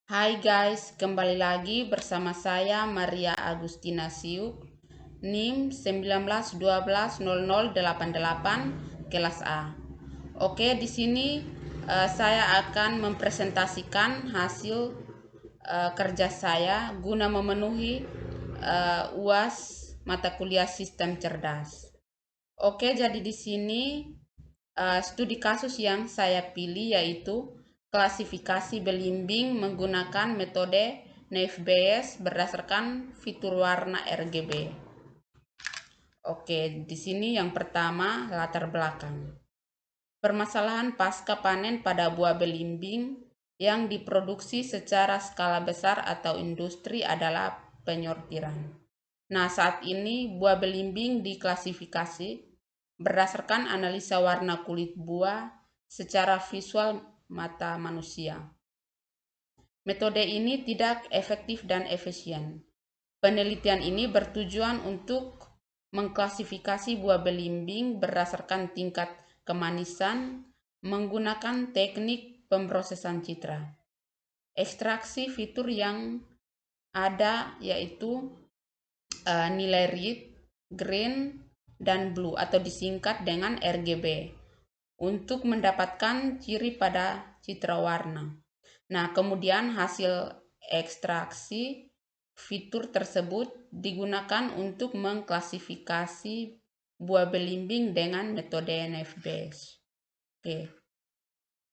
Hai guys, kembali lagi bersama saya Maria Agustina Siuk, NIM 19120088 kelas A. Oke, di sini saya akan mempresentasikan hasil kerja saya guna memenuhi UAS mata kuliah Sistem Cerdas. Oke, jadi di sini studi kasus yang saya pilih yaitu klasifikasi belimbing menggunakan metode NAVBS berdasarkan fitur warna RGB. Oke, di sini yang pertama latar belakang. Permasalahan pasca panen pada buah belimbing yang diproduksi secara skala besar atau industri adalah penyortiran. Nah, saat ini buah belimbing diklasifikasi berdasarkan analisa warna kulit buah secara visual mata manusia. Metode ini tidak efektif dan efisien. Penelitian ini bertujuan untuk mengklasifikasi buah belimbing berdasarkan tingkat kemanisan menggunakan teknik pemrosesan citra. Ekstraksi fitur yang ada yaitu nilai red, green, dan blue atau disingkat dengan RGB untuk mendapatkan ciri pada citra warna. Nah, kemudian hasil ekstraksi fitur tersebut digunakan untuk mengklasifikasi buah belimbing dengan metode NFBS. Oke.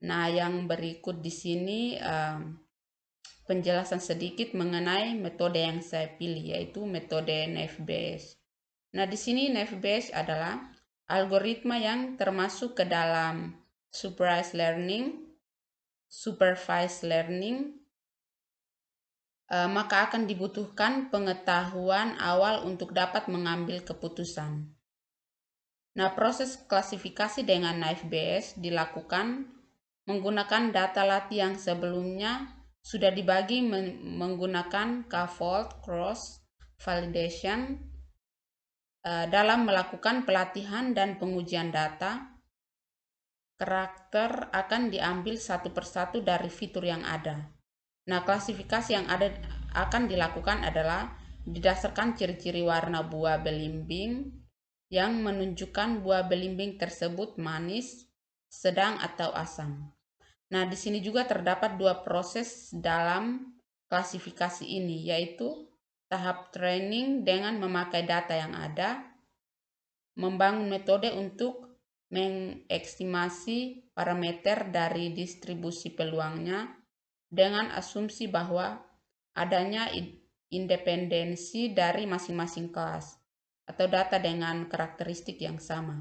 Nah, yang berikut di sini penjelasan sedikit mengenai metode yang saya pilih, yaitu metode NFBS. Nah, di sini NFBS adalah algoritma yang termasuk ke dalam supervised learning, maka akan dibutuhkan pengetahuan awal untuk dapat mengambil keputusan. Nah, proses klasifikasi dengan NFBS dilakukan menggunakan data latih yang sebelumnya sudah dibagi menggunakan scaffold cross validation dalam melakukan pelatihan dan pengujian data. Karakter akan diambil satu persatu dari fitur yang ada. Nah, klasifikasi yang akan dilakukan adalah didasarkan ciri-ciri warna buah belimbing yang menunjukkan buah belimbing tersebut manis, sedang, atau asam. Nah, di sini juga terdapat dua proses dalam klasifikasi ini, yaitu tahap training dengan memakai data yang ada, membangun metode untuk mengestimasi parameter dari distribusi peluangnya dengan asumsi bahwa adanya independensi dari masing-masing kelas atau data dengan karakteristik yang sama.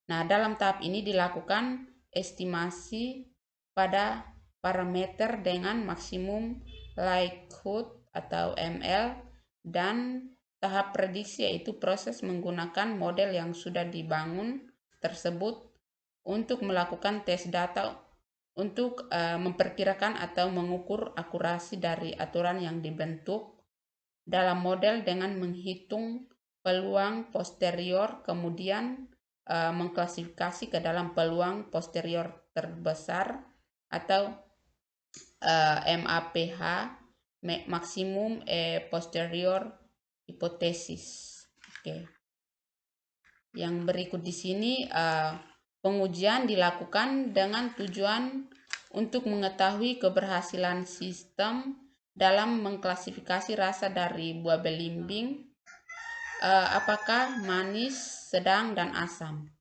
Nah, dalam tahap ini dilakukan estimasi pada parameter dengan maksimum likelihood atau ML dan tahap prediksi yaitu proses menggunakan model yang sudah dibangun tersebut untuk melakukan tes data untuk memperkirakan atau mengukur akurasi dari aturan yang dibentuk dalam model dengan menghitung peluang posterior, kemudian mengklasifikasi ke dalam peluang posterior terbesar atau MAPH, maksimum posterior hipotesis. Oke. Yang berikut di sini pengujian dilakukan dengan tujuan untuk mengetahui keberhasilan sistem dalam mengklasifikasi rasa dari buah belimbing, apakah manis, sedang, dan asam.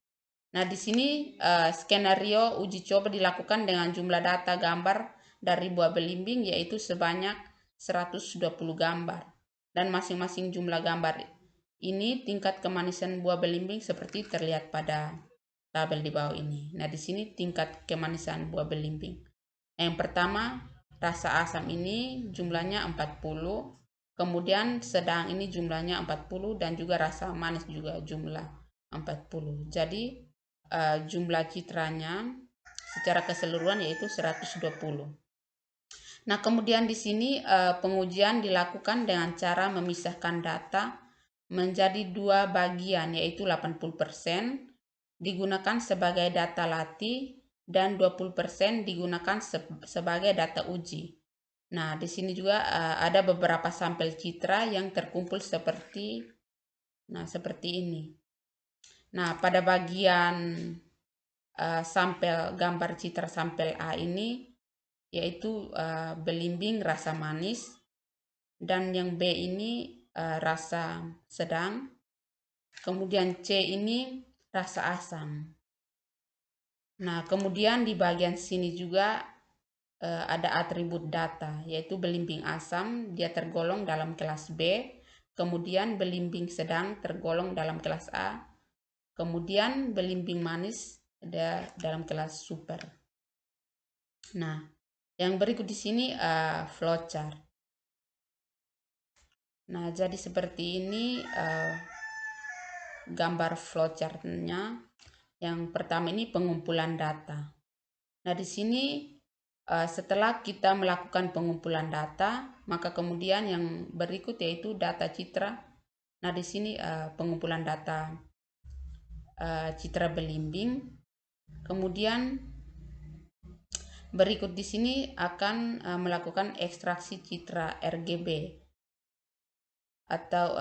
Nah, di sini skenario uji coba dilakukan dengan jumlah data gambar dari buah belimbing yaitu sebanyak 120 gambar. Dan masing-masing jumlah gambar ini tingkat kemanisan buah belimbing seperti terlihat pada tabel di bawah ini. Nah, di sini tingkat kemanisan buah belimbing. Yang pertama, rasa asam ini jumlahnya 40, kemudian sedang ini jumlahnya 40 dan juga rasa manis juga jumlah 40. Jadi jumlah citranya secara keseluruhan yaitu 120. Nah, kemudian di sini pengujian dilakukan dengan cara memisahkan data menjadi dua bagian yaitu 80% digunakan sebagai data latih dan 20% digunakan sebagai data uji. Nah, di sini juga ada beberapa sampel citra yang terkumpul seperti ini. Nah, pada bagian sampel gambar citra sampel A ini yaitu belimbing rasa manis, dan yang B ini rasa sedang, kemudian C ini rasa asam. Nah, kemudian di bagian sini juga ada atribut data, yaitu belimbing asam dia tergolong dalam kelas B, kemudian belimbing sedang tergolong dalam kelas A, kemudian belimbing manis ada dalam kelas super. Nah, yang berikut di sini flowchart. Nah, jadi seperti ini gambar flowchartnya. Yang pertama ini pengumpulan data. Nah, di sini setelah kita melakukan pengumpulan data, maka kemudian yang berikut yaitu data citra. Nah, di sini pengumpulan data citra belimbing. Kemudian berikut di sini akan melakukan ekstraksi citra RGB atau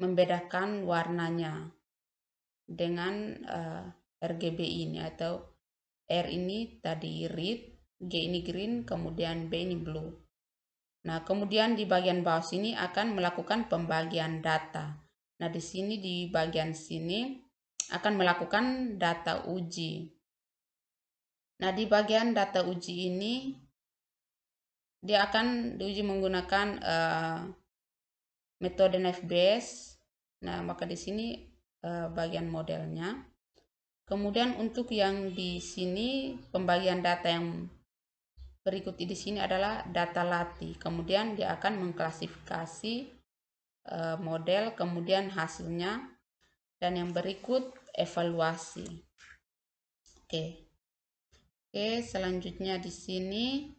membedakan warnanya dengan RGB ini, atau R ini tadi red, G ini green, kemudian B ini blue. Nah, kemudian di bagian bawah sini akan melakukan pembagian data. Nah, di sini di bagian sini akan melakukan data uji. Nah, di bagian data uji ini dia akan diuji menggunakan metode naive Bayes. Nah, maka di sini bagian modelnya. Kemudian untuk yang di sini pembagian data yang berikut di sini adalah data latih. Kemudian dia akan mengklasifikasi model, kemudian hasilnya, dan yang berikut evaluasi. Oke, selanjutnya di sini.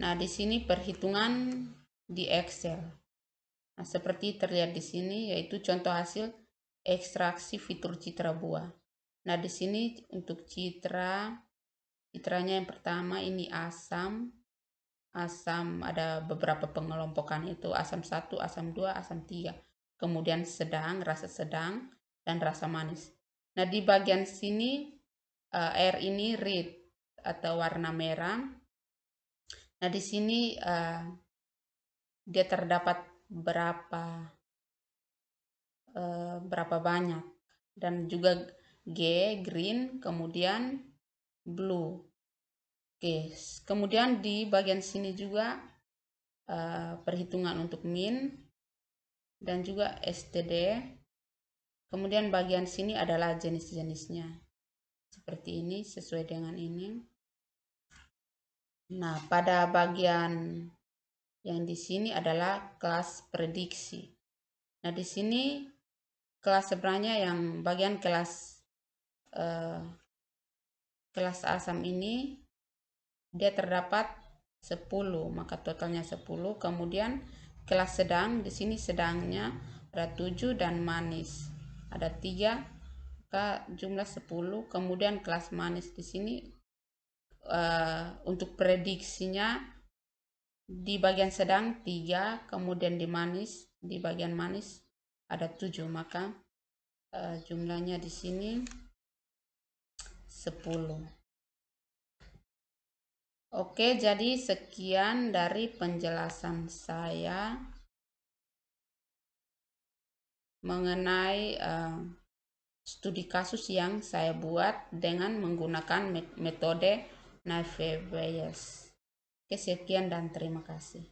Nah, di sini perhitungan di Excel. Nah, seperti terlihat di sini yaitu contoh hasil ekstraksi fitur citra buah. Nah, di sini untuk citranya yang pertama ini asam. Asam ada beberapa pengelompokan, itu asam 1, asam 2, asam 3. Kemudian sedang, rasa sedang, dan rasa manis. Nah, di bagian sini R ini red atau warna merah. Nah, di sini dia terdapat berapa banyak, dan juga G green, kemudian blue. Oke, kemudian di bagian sini juga perhitungan untuk min dan juga STD. Kemudian bagian sini adalah jenis-jenisnya. Seperti ini, sesuai dengan ini. Nah, pada bagian yang di sini adalah kelas prediksi. Nah, di sini kelas sebenarnya yang bagian kelas asam ini dia terdapat 10, maka totalnya 10. Kemudian kelas sedang, di sini sedangnya ada 7 dan manis ada 3, maka jumlah 10. Kemudian kelas manis di sini untuk prediksinya di bagian sedang 3, kemudian di bagian manis ada 7, maka jumlahnya di sini 10. Oke, jadi sekian dari penjelasan saya mengenai studi kasus yang saya buat dengan menggunakan metode naive Bayes. Oke, sekian dan terima kasih.